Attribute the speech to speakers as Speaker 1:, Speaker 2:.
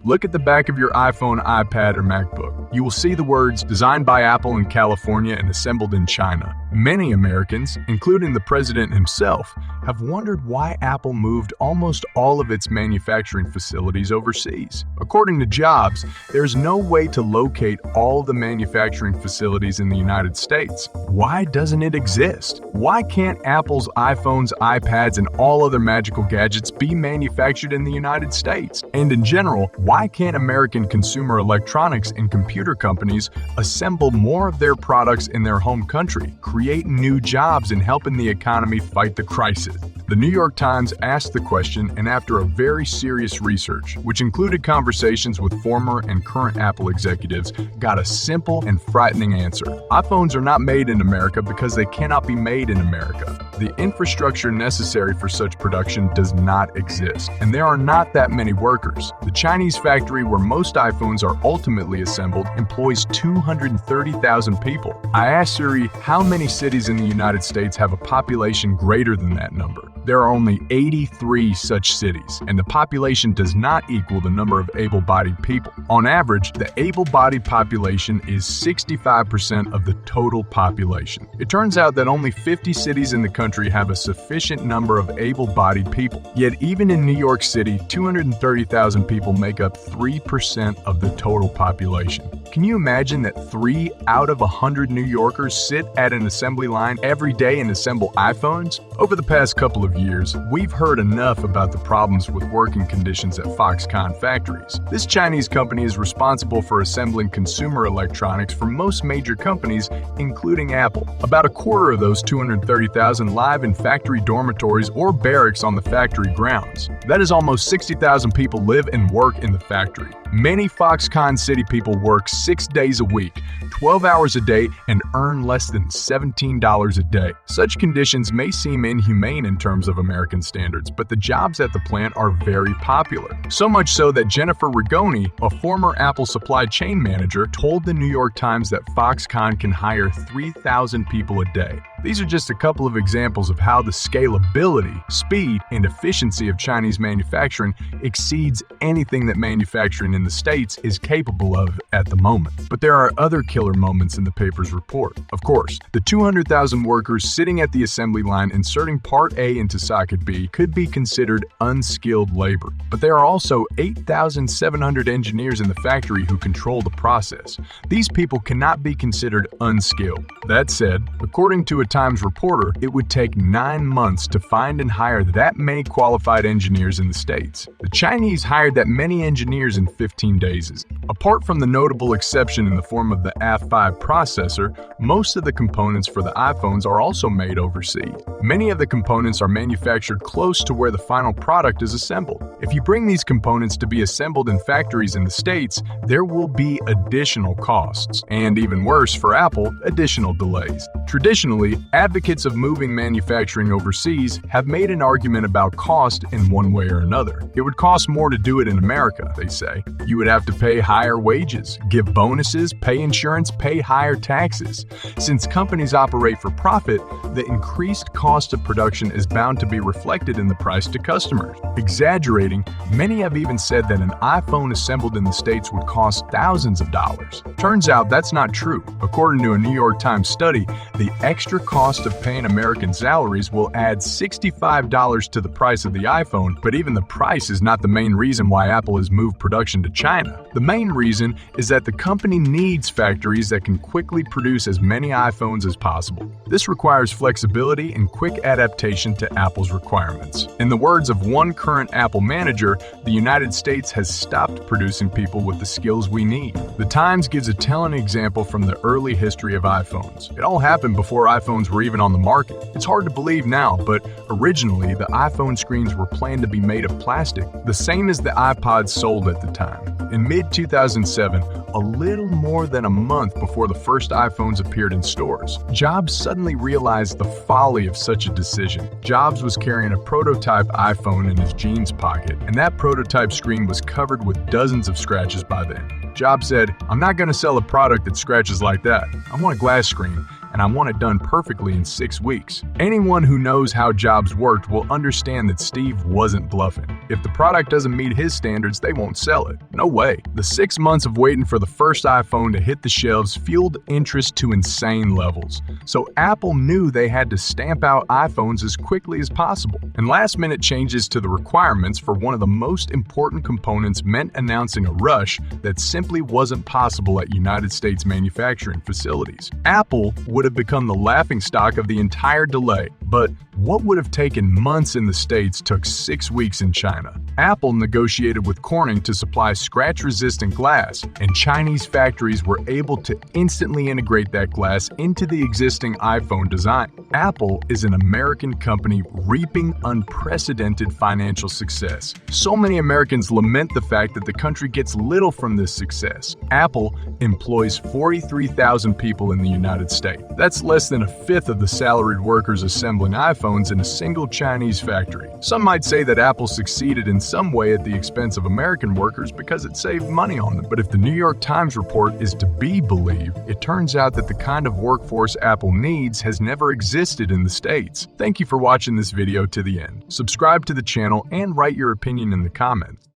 Speaker 1: Look at the back of your iPhone, iPad, or MacBook. You will see the words "Designed by Apple in California and assembled in China." Many Americans, including the president himself, have wondered why Apple moved almost all of its manufacturing facilities overseas. According to Jobs, there's no way to locate all the manufacturing facilities in the United States. Why doesn't it exist? Why can't Apple's iPhones, iPads, and all other magical gadgets be manufactured in the United States? And in general, why can't American consumer electronics and computer companies assemble more of their products in their home country, creating new jobs and helping the economy fight the crisis? The New York Times asked the question, and after a very serious research, which included conversations with former and current Apple executives, got a simple and frightening answer. iPhones are not made in America because they cannot be made in America. The infrastructure necessary for such production does not exist, and there are not that many workers. The Chinese factory where most iPhones are ultimately assembled employs 230,000 people. I asked Siri how many cities in the United States have a population greater than that number. There are only 83 such cities, and the population does not equal the number of able-bodied people. On average, the able-bodied population is 65% of the total population. It turns out that only 50 cities in the country have a sufficient number of able-bodied people. Yet even in New York City, 230,000 people make up 3% of the total population. Can you imagine that 3 out of 100 New Yorkers sit at an assembly line every day and assemble iPhones? Over the past couple of years, we've heard enough about the problems with working conditions at Foxconn factories. This Chinese company is responsible for assembling consumer electronics for most major companies, including Apple. About a quarter of those 230,000 live in factory dormitories or barracks on the factory grounds. That is almost 60,000 people live and work in the factory. Many Foxconn City people work 6 days a week, 12 hours a day, and earn less than $17 a day. Such conditions may seem inhumane in terms of American standards, but the jobs at the plant are very popular. So much so that Jennifer Rigoni, a former Apple supply chain manager, told the New York Times that Foxconn can hire 3,000 people a day. These are just a couple of examples of how the scalability, speed, and efficiency of Chinese manufacturing exceeds anything that manufacturing in the States is capable of at the moment. But there are other killer moments in the paper's report. Of course, the 200,000 workers sitting at the assembly line inserting part A into socket B could be considered unskilled labor. But there are also 8,700 engineers in the factory who control the process. These people cannot be considered unskilled. That said, according to a Times reporter, it would take 9 months to find and hire that many qualified engineers in the States. The Chinese hired that many engineers in 15 days. Apart from the notable exception in the form of the A5 processor, most of the components for the iPhones are also made overseas. Many of the components are manufactured close to where the final product is assembled. If you bring these components to be assembled in factories in the States, there will be additional costs, and even worse for Apple, additional delays. Traditionally, advocates of moving manufacturing overseas have made an argument about cost in one way or another. It would cost more to do it in America, they say. You would have to pay higher wages, give bonuses, pay insurance, pay higher taxes. Since companies operate for profit, the increased cost of production is bound to be reflected in the price to customers. Exaggerating, many have even said that an iPhone assembled in the States would cost thousands of dollars. Turns out that's not true. According to a New York Times study, the extra cost of paying American salaries will add $65 to the price of the iPhone, but even the price is not the main reason why Apple has moved production to China. The main reason is that the company needs factories that can quickly produce as many iPhones as possible. This requires flexibility and quick adaptation to Apple's requirements. In the words of one current Apple manager, the United States has stopped producing people with the skills we need. The Times gives a telling example from the early history of iPhones. It all happened before iPhones were even on the market. It's hard to believe now, but originally the iPhone screens were planned to be made of plastic, the same as the iPods sold at the time. In mid-2007, a little more than a month before the first iPhones appeared in stores, Jobs suddenly realized the folly of such a decision. Jobs was carrying a prototype iPhone in his jeans pocket, and that prototype screen was covered with dozens of scratches by then. Jobs said, "I'm not going to sell a product that scratches like that. I want a glass screen." and I want it done perfectly in 6 weeks. Anyone who knows how Jobs worked will understand that Steve wasn't bluffing. If the product doesn't meet his standards, they won't sell it. No way. The 6 months of waiting for the first iPhone to hit the shelves fueled interest to insane levels. So Apple knew they had to stamp out iPhones as quickly as possible. And last-minute changes to the requirements for one of the most important components meant announcing a rush that simply wasn't possible at United States manufacturing facilities. Apple would have become the laughingstock of the entire delay, but what would have taken months in the States took 6 weeks in China. Apple negotiated with Corning to supply scratch-resistant glass, and Chinese factories were able to instantly integrate that glass into the existing iPhone design. Apple is an American company reaping unprecedented financial success. So many Americans lament the fact that the country gets little from this success. Apple employs 43,000 people in the United States. That's less than a fifth of the salaried workers assembling iPhones in a single Chinese factory. Some might say that Apple succeeded in some way at the expense of American workers because it saved money on them. But if the New York Times report is to be believed, it turns out that the kind of workforce Apple needs has never existed in the States. Thank you for watching this video to the end. Subscribe to the channel and write your opinion in the comments.